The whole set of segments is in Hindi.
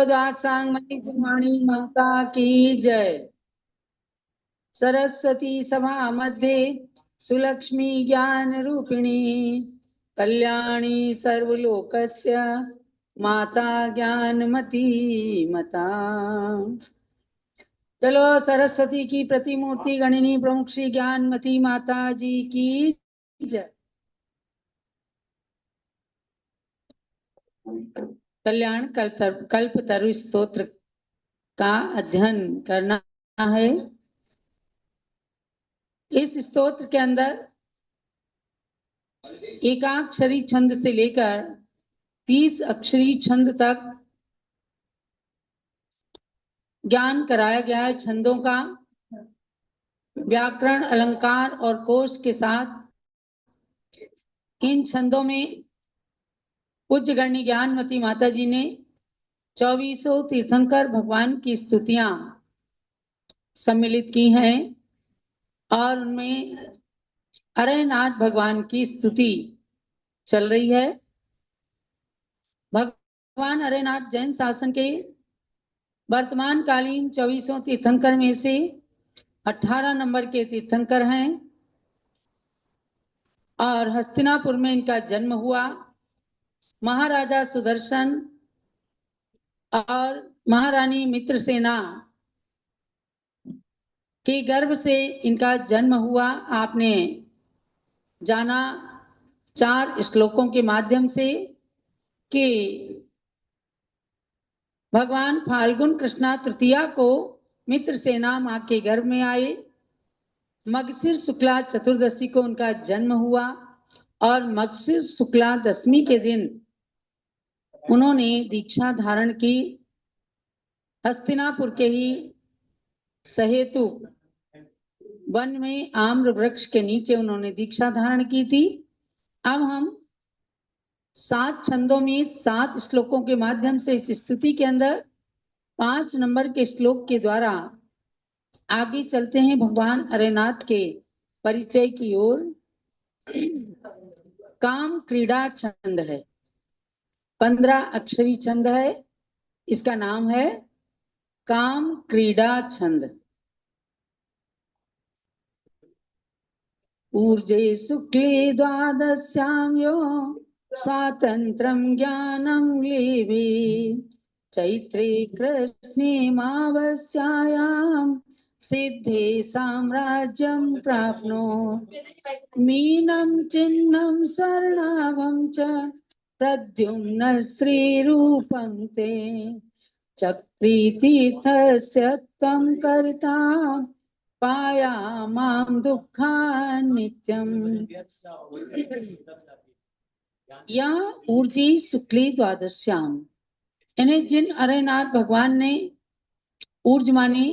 दासांग वाणी माता की जय। सरस्वती सभा मध्ये सुलक्ष्मी ज्ञान रूपिणी कल्याणी सर्वलोकस्य माता ज्ञानमती मता। चलो सरस्वती की प्रतिमूर्ति गणिनी प्रमुख श्री ज्ञानमती माता जी की जय। कल्याण कल्पतरु स्तोत्र का अध्ययन करना है। इस स्तोत्र के अंदर एकाक्षरी छंद से लेकर 30 अक्षरी छंद तक ज्ञान कराया गया है। छंदों का व्याकरण, अलंकार और कोश के साथ इन छंदों में पूज्य गण्य ज्ञानमती माता जी ने 24 तीर्थंकर भगवान की स्तुतियां सम्मिलित की हैं और उनमें हरेनाथ भगवान की स्तुति चल रही है। भगवान हरेनाथ जैन शासन के वर्तमान कालीन 24 तीर्थंकर में से 18 नंबर के तीर्थंकर हैं और हस्तिनापुर में इनका जन्म हुआ। महाराजा सुदर्शन और महारानी मित्रसेना के गर्भ से इनका जन्म हुआ। आपने जाना 4 श्लोकों के माध्यम से कि भगवान फाल्गुन कृष्णा तृतीया को मित्रसेना मां के गर्भ में आए। मगशिर शुक्ला चतुर्दशी को उनका जन्म हुआ और मगशिर शुक्ला दशमी के दिन उन्होंने दीक्षा धारण की। हस्तिनापुर के ही सहेतु वन में आम्र वृक्ष के नीचे उन्होंने दीक्षा धारण की थी। अब हम 7 छंदों में 7 श्लोकों के माध्यम से इस स्तुति के अंदर 5 नंबर के श्लोक के द्वारा आगे चलते हैं भगवान हरेनाथ के परिचय की ओर। काम क्रीड़ा छंद है, 15 अक्षरी छंद है। इसका नाम है काम क्रीड़ा छंद। ऊर्जे शुक्ले द्वादश्यां यो स्वातंत्रं ज्ञानं लेभे चैत्रे कृष्णे मावस्यायां सिद्धे साम्राज्यं प्राप्नोत्। मीनं चिह्नं स्वर्णाभं च प्रद्युम्न श्रीरूपं ते चक्रीतीर्थस्य त्वं कर्ता पायामां दुःखान्नित्यम्। या ऊर्जी शुक्ली द्वादश्याम, यानी जिन हरेनाथ भगवान ने ऊर्ज माने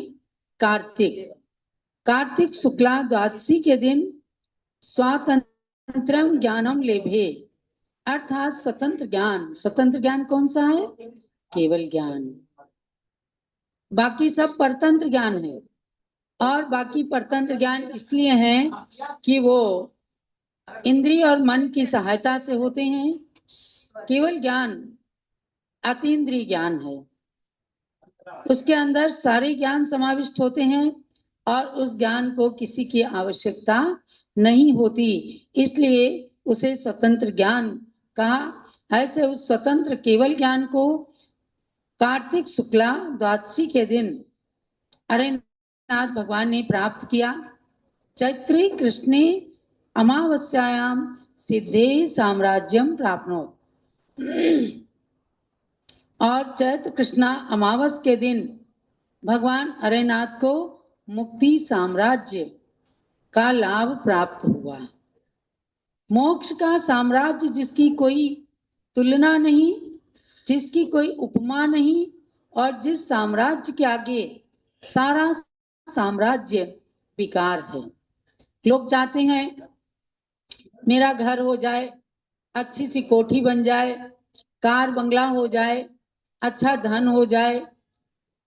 कार्तिक शुक्ला द्वादशी के दिन स्वातंत्रम ज्ञानम लेभे, अर्थात स्वतंत्र ज्ञान। स्वतंत्र ज्ञान कौन सा है? केवल ज्ञान। बाकी सब परतंत्र ज्ञान है और बाकी परतंत्र ज्ञान इसलिए है कि वो इंद्रिय और मन की सहायता से होते हैं। केवल ज्ञान अतीन्द्रिय ज्ञान है, उसके अंदर सारे ज्ञान समाविष्ट होते हैं और उस ज्ञान को किसी की आवश्यकता नहीं होती, इसलिए उसे स्वतंत्र ज्ञान कहा। ऐसे उस स्वतंत्र केवल ज्ञान को कार्तिक शुक्ला द्वादशी के दिन हरेनाथ भगवान ने प्राप्त किया। चैत्रे कृष्णे अमावस्यायां सिद्धे साम्राज्यम प्राप्नोत्। और चैत्र कृष्णा अमावस के दिन भगवान हरेनाथ को मुक्ति साम्राज्य का लाभ प्राप्त हुआ। मोक्ष का साम्राज्य जिसकी कोई तुलना नहीं, जिसकी कोई उपमा नहीं और जिस साम्राज्य के आगे सारा साम्राज्य बेकार है। लोग चाहते हैं मेरा घर हो जाए, अच्छी सी कोठी बन जाए, कार बंगला हो जाए, अच्छा धन हो जाए।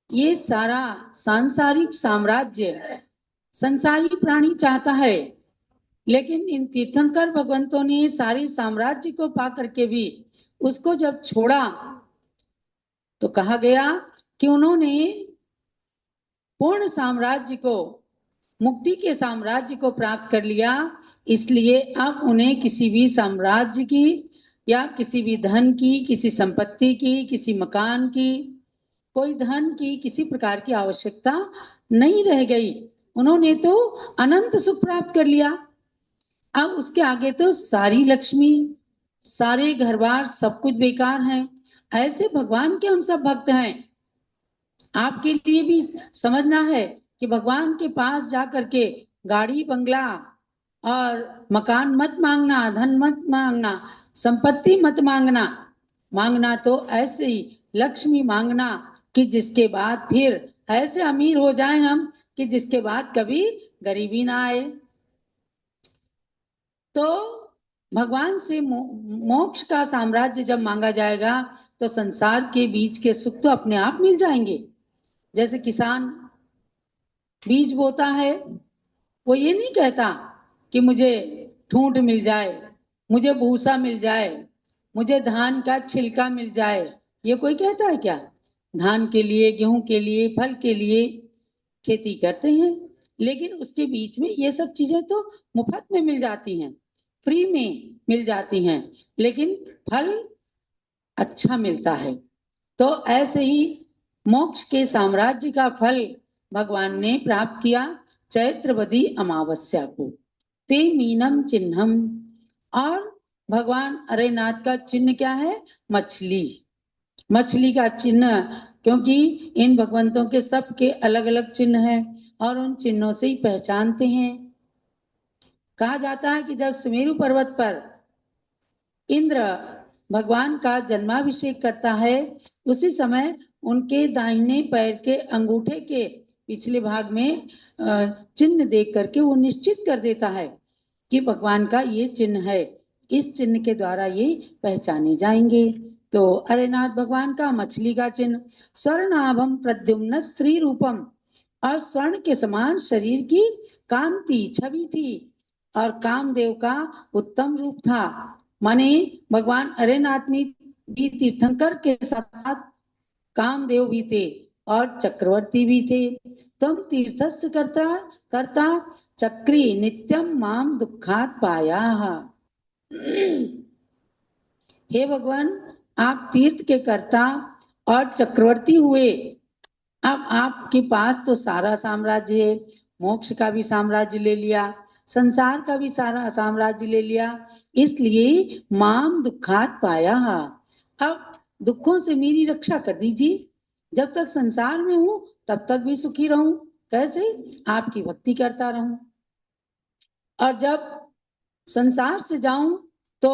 ये सारा सांसारिक साम्राज्य संसारी प्राणी चाहता है, लेकिन इन तीर्थंकर भगवंतों ने सारे साम्राज्य को पा करके भी उसको जब छोड़ा तो कहा गया कि उन्होंने पूर्ण साम्राज्य को, मुक्ति के साम्राज्य को प्राप्त कर लिया, इसलिए अब उन्हें किसी भी साम्राज्य की या किसी भी धन की, किसी संपत्ति की, किसी मकान की, कोई धन की किसी प्रकार की आवश्यकता नहीं रह गई। उन्होंने तो अनंत सुख प्राप्त कर लिया। अब उसके आगे तो सारी लक्ष्मी, सारे घर बार सब कुछ बेकार है। ऐसे भगवान के हम सब भक्त हैं। आपके लिए भी समझना है कि भगवान के पास जाकर के गाड़ी बंगला और मकान मत मांगना, धन मत मांगना, संपत्ति मत मांगना। मांगना तो ऐसे ही लक्ष्मी मांगना कि जिसके बाद फिर ऐसे अमीर हो जाएं हम कि जिसके बाद कभी गरीबी ना आए। तो भगवान से मोक्ष का साम्राज्य जब मांगा जाएगा तो संसार के बीच के सुख तो अपने आप मिल जाएंगे। जैसे किसान बीज बोता है, वो ये नहीं कहता कि मुझे ठूंठ मिल जाए, मुझे भूसा मिल जाए, मुझे धान का छिलका मिल जाए। ये कोई कहता है क्या? धान के लिए, गेहूं के लिए, फल के लिए खेती करते हैं, लेकिन उसके बीच में ये सब चीजें तो मुफ्त में मिल जाती हैं, फ्री में मिल जाती हैं, लेकिन फल अच्छा मिलता है। तो ऐसे ही मोक्ष के साम्राज्य का फल भगवान ने प्राप्त किया चैत्रवदी अमावस्या को। ते मीनम चिन्हम, और भगवान अरेनाथ का चिन्ह क्या है? मछली। मछली का चिन्ह, क्योंकि इन भगवंतों के सबके अलग अलग चिन्ह हैं और उन चिन्हों से ही पहचानते हैं। कहा जाता है कि जब सुमेरु पर्वत पर इंद्र भगवान का जन्माभिषेक करता है, उसी समय उनके दाहिने पैर के अंगूठे के पिछले भाग में चिन्ह देख करके वो निश्चित कर देता है कि भगवान का ये चिन्ह है, इस चिन्ह के द्वारा ये पहचाने जाएंगे। तो अरेनाथ भगवान का मछली का चिन्ह, स्वर्णाभम प्रद्युम्न स्त्री रूपम, और स्वर्ण के समान शरीर की कांति छवि थी और कामदेव का उत्तम रूप था। माने भगवान अरेनाथ में भी तीर्थंकर के साथ साथ कामदेव भी थे और चक्रवर्ती भी थे। तम तीर्थस्य करता करता चक्री नित्यम माम दुखात पाया। हे भगवान, आप तीर्थ के कर्ता और चक्रवर्ती हुए। अब आपके पास तो सारा साम्राज्य है, मोक्ष का भी साम्राज्य ले लिया, संसार का भी सारा साम्राज्य ले लिया, इसलिए माम दुखात पाया। अब दुखों से मेरी रक्षा कर दीजिए। जब तक संसार में हूं तब तक भी सुखी रहूं। कैसे? आपकी भक्ति करता रहूं, और जब संसार से जाऊं तो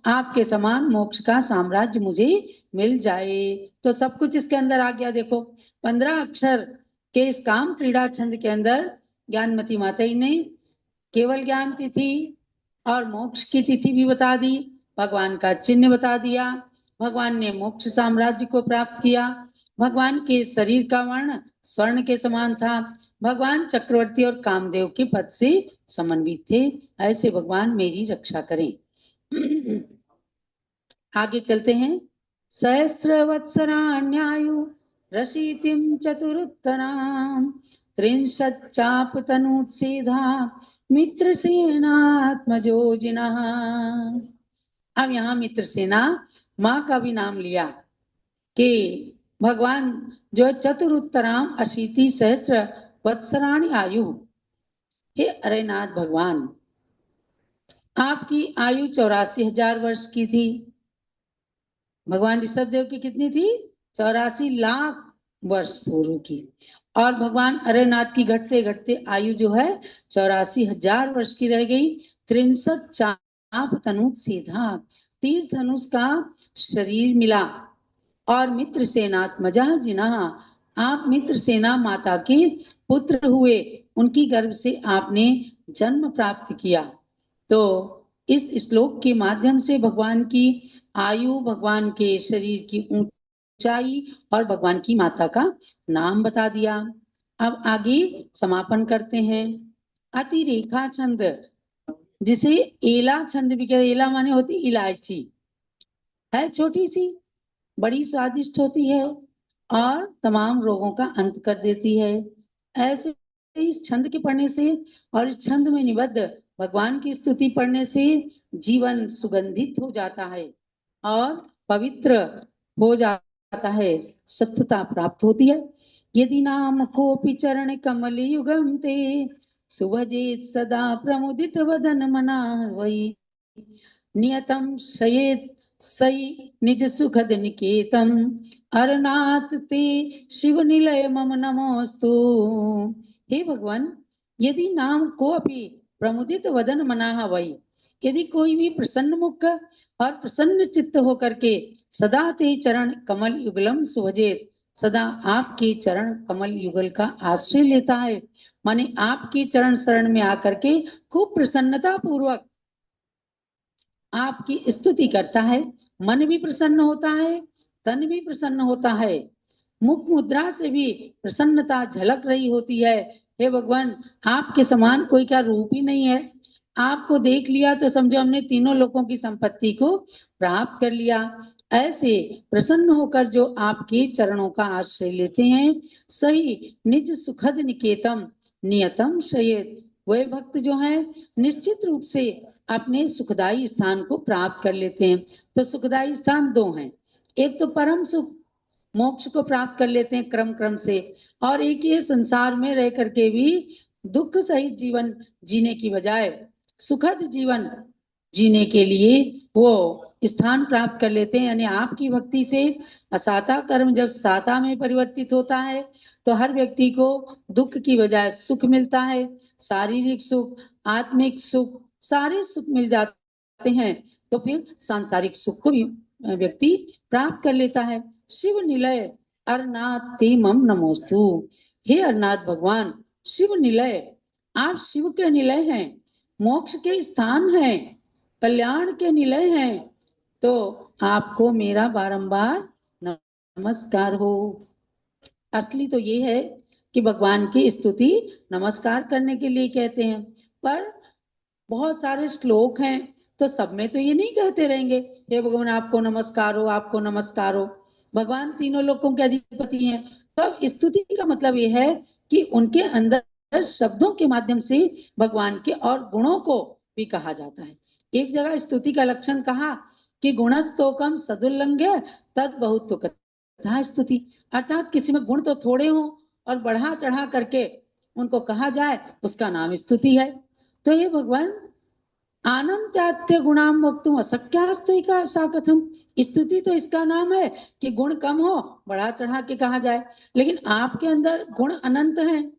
आपके समान मोक्ष का साम्राज्य मुझे मिल जाए। तो सब कुछ इसके अंदर आ गया। देखो, 15 अक्षर के इस काम क्रीड़ा छंद के अंदर ज्ञानमती माता जी ने केवल ज्ञान तिथि और मोक्ष की तिथि भी बता दी, भगवान का चिन्ह बता दिया, भगवान ने मोक्ष साम्राज्य को प्राप्त किया, भगवान के शरीर का वर्ण स्वर्ण के समान था, भगवान चक्रवर्ती और कामदेव के पद से समन्वित थे। ऐसे भगवान मेरी रक्षा करें। आगे चलते हैं। सहस्रवत्सराण्यायु रशीतिम चतुरुत्तराम, त्रिंशच्चापतनुत्सेधा मित्रसेनात्मजोजिनः। अब यहाँ मित्रसेना माँ का भी नाम लिया कि भगवान जो चतुरुत्तराम अशीति सहस्र वत्सराणी आयु। हे अरेनाथ भगवान, आपकी आयु 84,000 वर्ष की थी। भगवान ऋषभदेव की कितनी थी? 84 लाख वर्ष पूर्व की। और भगवान अरेनाथ की घटते घटते आयु जो है 84,000 वर्ष की रह गई। 63 चाप तनु सीधा, 30 धनुष का शरीर मिला। और मित्र सेनात्मजा जिना, आप मित्र सेना माता के पुत्र हुए, उनकी गर्भ से आपने जन्म प्राप्त किया। तो इस श्लोक के माध्यम से भगवान की आयु, भगवान के शरीर की ऊंचाई और भगवान की माता का नाम बता दिया। अब आगे समापन करते हैं। अतिरेखा छंद, जिसे एला छंद भी कहते, एला माने होती इलायची, है छोटी सी, बड़ी स्वादिष्ट होती है। और तमाम रोगों का अंत कर देती है। ऐसे इस छंद के पढ़ने से और इस छंद में निबद्ध भगवान की स्तुति पढ़ने से जीवन सुगंधित हो जाता है और पवित्र हो जाता है, स्वस्थता प्राप्त होती है। यदि नाम कोपि चरण कमल युगम ते सुभजेत सदा प्रमुदित वदन मना वही नियतम शयेत सई निज सुखद निकेतम अरनाथ ते शिव निलय मम नमोस्तु। हे भगवान, यदि नाम को अपि प्रमुदित वदन मनाह वही, यदि कोई भी प्रसन्न मुख और प्रसन्न चित्त होकर के सदा ते चरण कमल युगलम सुभजेत, सदा आपके चरण कमल युगल का आश्रय लेता है, माने आपके चरण शरण में आकर के खूब प्रसन्नता पूर्वक आपकी स्तुति करता है, मन भी प्रसन्न होता है, तन भी प्रसन्न होता है, मुख मुद्रा से भी प्रसन्नता झलक रही होती है। हे भगवान, आपके समान कोई का रूप ही नहीं है। आपको देख लिया तो समझो हमने तीनों लोगों की संपत्ति को प्राप्त कर लिया। ऐसे प्रसन्न होकर जो आपके चरणों का आश्रय लेते हैं, सही निज सुखद निकेतम नियतम शयेत, वे भक्त जो हैं निश्चित रूप से अपने सुखदायी स्थान को प्राप्त कर लेते हैं। तो सुखदायी स्थान दो हैं, एक तो परम सुख मोक्ष को प्राप्त कर लेते हैं क्रम क्रम से, और एक ये संसार में रह करके भी दुख सहित जीवन जीने की बजाय सुखद जीवन जीने के लिए वो स्थान प्राप्त कर लेते हैं। यानी आपकी भक्ति से असाता कर्म जब साता में परिवर्तित होता है तो हर व्यक्ति को दुख की बजाय सुख मिलता है, शारीरिक सुख, आत्मिक सुख, सारे सुख मिल जाते हैं। तो फिर सांसारिक सुख को भी व्यक्ति प्राप्त कर लेता है। शिव निलय अरनाथ ते मम नमोस्तु। हे अरनाथ भगवान, शिव निलय, आप शिव के निलय हैं, मोक्ष के स्थान हैं, कल्याण के निलय हैं, तो आपको मेरा बारंबार नमस्कार हो। असली तो ये है कि भगवान की स्तुति नमस्कार करने के लिए कहते हैं, पर बहुत सारे श्लोक हैं तो सब में तो ये नहीं कहते रहेंगे हे भगवान आपको नमस्कार हो, आपको नमस्कार हो। भगवान तीनों लोकों के अधिपति हैं। तब तो स्तुति का मतलब ये है कि उनके अंदर शब्दों के माध्यम से भगवान के और गुणों को भी कहा जाता है। एक जगह स्तुति का लक्षण कहा कि गुणस्तोकम सदुल्लंघ्य तद बहुत कथा स्तुति, अर्थात किसी में गुण तो थोड़े हो और बढ़ा चढ़ा करके उनको कहा जाए, उसका नाम स्तुति है। तो ये भगवान आनंत्यात्य गुणाम वक्तुम अशक्यास्तुका साकथम, स्तुति तो इसका नाम है कि गुण कम हो बढ़ा चढ़ा के कहा जाए, लेकिन आपके अंदर गुण अनंत हैं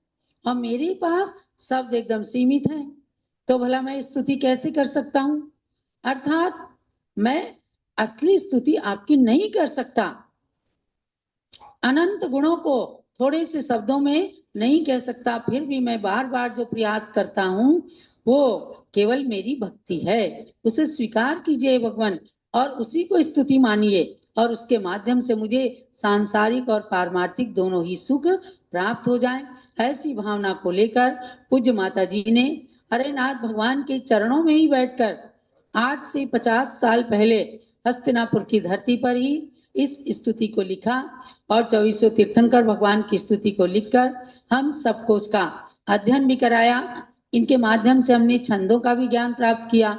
और मेरे पास शब्द एकदम सीमित हैं, तो भला मैं स्तुति कैसे कर सकता हूं? अर्थात मैं असली स्तुति आपकी नहीं कर सकता, अनंत गुणों को थोड़े से शब्दों में नहीं कह सकता, फिर भी मैं बार बार जो प्रयास करता हूं वो केवल मेरी भक्ति है, उसे स्वीकार कीजिए भगवान और उसी को स्तुति मानिए और उसके माध्यम से मुझे सांसारिक और पारमार्थिक दोनों ही सुख प्राप्त हो जाए। ऐसी भावना को लेकर पूज्य माता जी ने हरेनाथ भगवान के चरणों में ही बैठकर आज से 50 साल पहले हस्तिनापुर की धरती पर ही इस स्तुति को लिखा और 2400 तीर्थंकर भगवान की स्तुति को लिखकर हम सबको उसका अध्ययन भी कराया। इनके माध्यम से हमने छंदों का भी ज्ञान प्राप्त किया,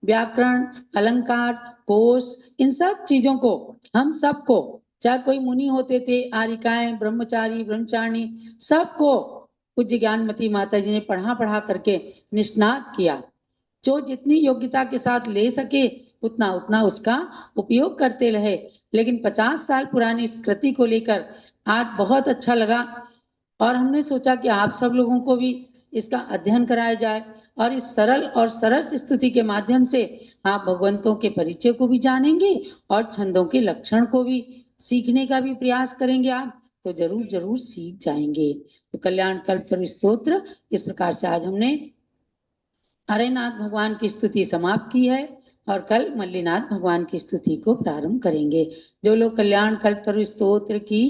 व्याकरण, अलंकार, कोश, इन सब चीजों को हम सबको, चाहे कोई मुनि होते थे, आरिकाएं, ब्रह्मचारी, ब्रह्मचारिणी, सबको पूज्य ज्ञानमती माता जी ने पढ़ा पढ़ा करके निष्णात किया। जो जितनी योग्यता के साथ ले सके उतना उतना उसका उपयोग करते रहे। लेकिन 50 साल पुरानी इस कृति को लेकर आज बहुत अच्छा लगा और हमने सोचा कि आप सब लोगों को भी इसका अध्ययन कराया जाए और इस सरल और सरस स्तुति के माध्यम से आप भगवंतों के परिचय को भी जानेंगे और छंदों के लक्षण को भी सीखने का भी प्रयास करेंगे आप, तो जरूर जरूर सीख जाएंगे। तो कल्याण कल्पतरु स्तोत्र इस प्रकार से आज हमने हरेनाथ भगवान की स्तुति समाप्त की है और कल मल्लीनाथ भगवान की स्तुति को प्रारंभ करेंगे। जो लोग कल्याण कल्पतरु स्तोत्र की